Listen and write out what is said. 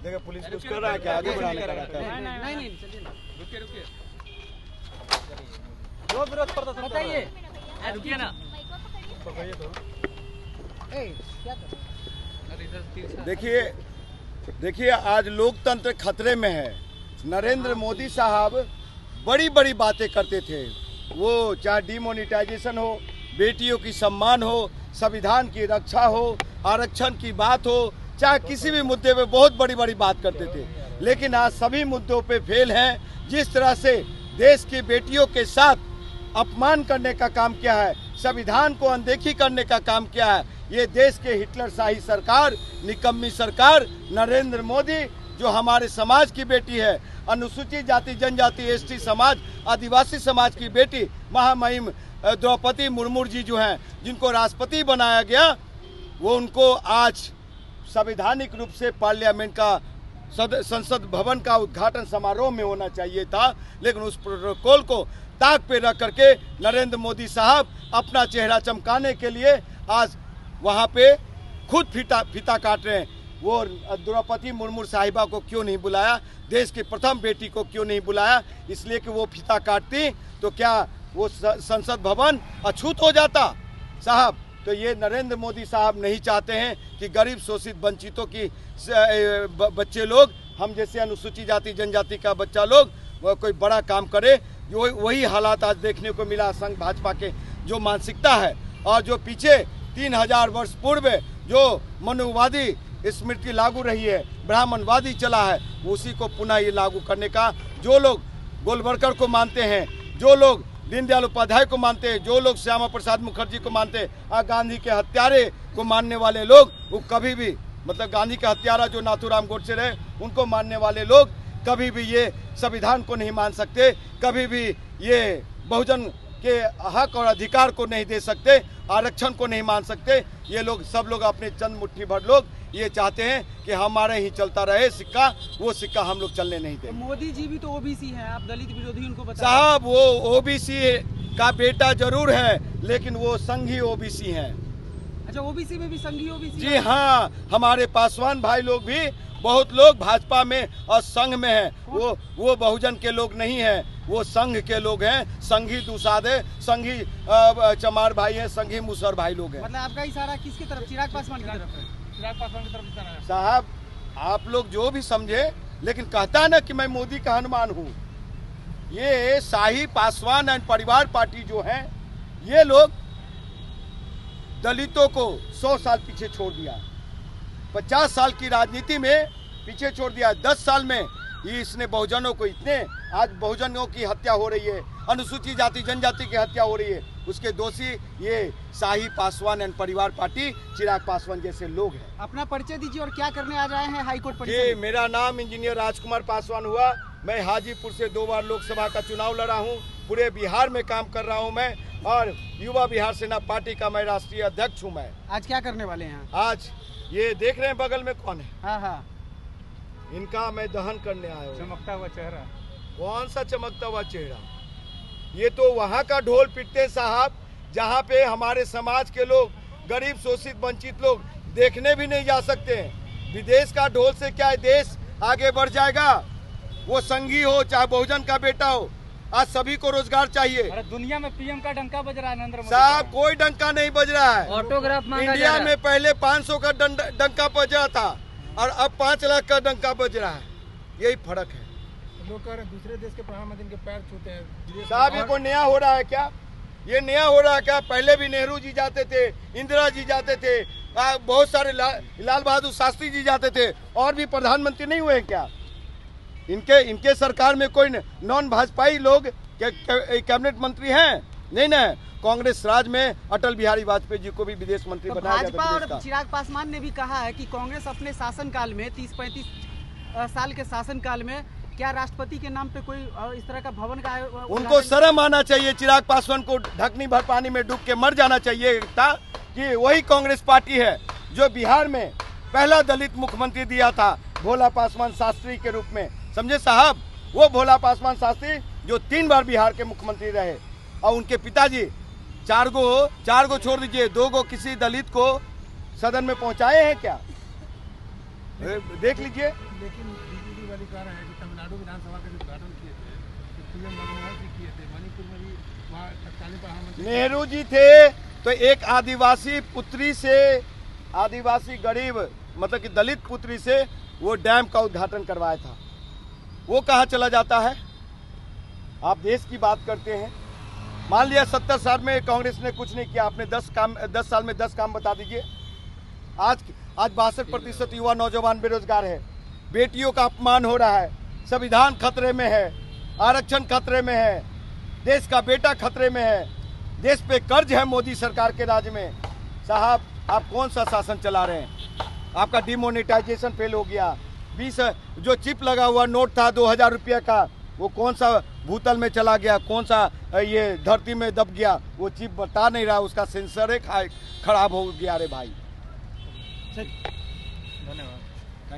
देखिए पुलिस कुछ कर रहा है क्या, आगे बढ़ाने का रहता है? नहीं चलिए ना, रुकिए जो विरोध प्रदर्शन बताइए, रुकिए ना। पकड़िए तो। क्या कर देखिए आज लोकतंत्र खतरे में है। नरेंद्र मोदी साहब बड़ी बड़ी बातें करते थे, वो चाहे डिमोनेटाइजेशन हो, बेटियों की सम्मान हो, संविधान की रक्षा हो, आरक्षण की बात हो, चाहे किसी भी मुद्दे पे बहुत बड़ी बड़ी बात करते थे। लेकिन आज सभी मुद्दों पे फेल हैं। जिस तरह से देश की बेटियों के साथ अपमान करने का काम किया है, संविधान को अनदेखी करने का काम किया है, ये देश के हिटलरशाही सरकार, निकम्मी सरकार नरेंद्र मोदी, जो हमारे समाज की बेटी है, अनुसूचित जाति जनजाति एसटी समाज, आदिवासी समाज की बेटी महामहिम द्रौपदी मुर्मू जी जो हैं, जिनको राष्ट्रपति बनाया गया, वो उनको आज संवैधानिक रूप से पार्लियामेंट का संसद भवन का उद्घाटन समारोह में होना चाहिए था। लेकिन उस प्रोटोकॉल को ताक पे रख करके नरेंद्र मोदी साहब अपना चेहरा चमकाने के लिए आज वहाँ पे खुद फीता काट रहे हैं। वो द्रौपदी मुर्मू साहिबा को क्यों नहीं बुलाया, देश की प्रथम बेटी को क्यों नहीं बुलाया? इसलिए कि वो फीता काटती तो क्या वो संसद भवन अछूत हो जाता साहब? तो ये नरेंद्र मोदी साहब नहीं चाहते हैं कि गरीब शोषित वंचितों की बच्चे लोग, हम जैसे अनुसूचित जाति जनजाति का बच्चा लोग वो कोई बड़ा काम करे। जो वही हालात आज देखने को मिला संघ भाजपा के जो मानसिकता है, और जो पीछे 3000 वर्ष पूर्व जो मनुवादी स्मृति लागू रही है, ब्राह्मणवादी चला है, उसी को पुनः ये लागू करने का, जो लोग गोलवरकर को मानते हैं, जो लोग दीनदयाल उपाध्याय को मानते हैं, जो लोग श्यामा प्रसाद मुखर्जी को मानते हैं, गांधी के हत्यारे को मानने वाले लोग, वो कभी भी मतलब गांधी का हत्यारा जो नाथूराम गोडसे रहे, उनको मानने वाले लोग कभी भी ये संविधान को नहीं मान सकते, कभी भी ये बहुजन के हक और अधिकार को नहीं दे सकते, आरक्षण को नहीं मान सकते। ये लोग सब लोग अपने चंद मुट्ठी भर लोग ये चाहते हैं कि हमारे ही चलता रहे सिक्का, वो सिक्का हम लोग चलने नहीं देंगे। मोदी जी भी तो ओबीसी हैं, आप दलित विरोधी उनको बताएं। साहब वो ओबीसी का बेटा जरूर है, लेकिन वो संघी ओबीसी हैं। अच्छा, ओबीसी में भी संघी ओबीसी? जी हाँ, हमारे पासवान भाई लोग भी बहुत लोग भाजपा में और संघ में हैं। वो बहुजन के लोग नहीं हैं, वो संघ के लोग हैं। संघी दुसादे, संघी चमार भाई हैं, संघी मुसर भाई लोग हैं। मतलब आपका इशारा किसकी तरफ? चिराग पासवान की तरफ है? चिराग पासवान की तरफ इशारा है साहब, आप लोग जो भी समझे, लेकिन कहता है ना कि मैं मोदी का हनुमान हूँ। ये शाही पासवान एंड परिवार पार्टी जो है, ये लोग दलितों को 100 साल पीछे छोड़ दिया, 50 साल की राजनीति में पीछे छोड़ दिया। 10 साल में ये इसने बहुजनों को इतने, आज बहुजनों की हत्या हो रही है, अनुसूचित जाति जनजाति की हत्या हो रही है, उसके दोषी ये शाही पासवान एंड परिवार पार्टी, चिराग पासवान जैसे लोग हैं। अपना परिचय दीजिए और क्या करने आज आए हैं हाईकोर्ट परिसर में? मेरा नाम इंजीनियर राजकुमार पासवान हुआ। मैं हाजीपुर से 2 बार लोकसभा का चुनाव लड़ा हूँ, पूरे बिहार में काम कर रहा हूँ मैं, और युवा बिहार सेना पार्टी का मैं राष्ट्रीय अध्यक्ष हूँ मैं। आज क्या करने वाले हैं? आज ये देख रहे हैं बगल में कौन है? हाँ, इनका मैं दहन करने आया हूँ। चमकता हुआ चेहरा? कौन सा चमकता हुआ चेहरा? ये तो वहाँ का ढोल पीटते साहब, जहाँ पे हमारे समाज के लोग, गरीब शोषित वंचित लोग देखने भी नहीं जा सकते हैं। विदेश का ढोल से क्या है देश आगे बढ़ जाएगा? वो संघी हो चाहे बहुजन का बेटा हो, आज सभी को रोजगार चाहिए। अरे दुनिया में पीएम का डंका बज रहा है नरेंद्र मोदी साहब, कोई डंका नहीं बज रहा है। ऑटोग्राफ मांगा इंडिया में पहले 500 का डंका बज रहा था, और अब 5 लाख का डंका बज रहा है। यही फर्क है। लोग कह रहे हैं दूसरे देश के प्रधानमंत्री के पैर छूते हैं। साहब, ये कोई नया हो रहा है क्या? ये नया हो रहा है क्या? पहले भी नेहरू जी जाते थे, इंदिरा जी जाते थे, बहुत सारे लाल बहादुर शास्त्री जी जाते थे, और भी प्रधानमंत्री नहीं हुए क्या? इनके सरकार में कोई नॉन भाजपाई लोग कैबिनेट मंत्री हैं? नहीं ना। कांग्रेस राज में अटल बिहारी वाजपेयी जी को भी विदेश मंत्री बनाया गया। भाजपा और चिराग पासवान ने भी कहा है कि कांग्रेस अपने शासनकाल में 30-35 साल के शासनकाल में क्या राष्ट्रपति के नाम पे कोई इस तरह का भवन का उनको शर्म आना चाहिए। चिराग पासवान को ढकनी भर पानी में डूब के मर जाना चाहिए था कि वही कांग्रेस पार्टी है जो बिहार में पहला दलित मुख्यमंत्री दिया था, भोला पासवान शास्त्री के रूप में। समझे साहब, वो भोला पासवान शास्त्री जो 3 बार बिहार के मुख्यमंत्री रहे, और उनके पिताजी 4 गो छोड़ दीजिए, 2 गो किसी दलित को सदन में पहुंचाए हैं क्या? देख लीजिए। लेकिन बीजेपी वाली कह रहे हैं कि तमिलनाडु विधानसभा का उद्घाटन किए थे तो पीएम मनमोहन जी किए थे, मणिपुर में भी वहाँ तत्कालीन प्रधानमंत्री नेहरू जी थे तो एक आदिवासी पुत्री से, आदिवासी गरीब मतलब कि दलित पुत्री से वो डैम का उद्घाटन करवाया था। वो कहाँ चला जाता है? आप देश की बात करते हैं। मान लिया 70 साल में कांग्रेस ने कुछ नहीं किया, आपने 10 साल में 10 काम बता दीजिए। आज 62% युवा नौजवान बेरोजगार है, बेटियों का अपमान हो रहा है, संविधान खतरे में है, आरक्षण खतरे में है, देश का बेटा खतरे में है, देश पे कर्ज है मोदी सरकार के राज में। साहब आप कौन सा शासन चला रहे हैं? आपका डिमोनेटाइजेशन फेल हो गया। 20 जो चिप लगा हुआ नोट था 2000 रुपये का, वो कौन सा भूतल में चला गया, कौन सा ये धरती में दब गया, वो चिप बता नहीं रहा, उसका सेंसर खराब हो गया रे भाई। धन्यवाद।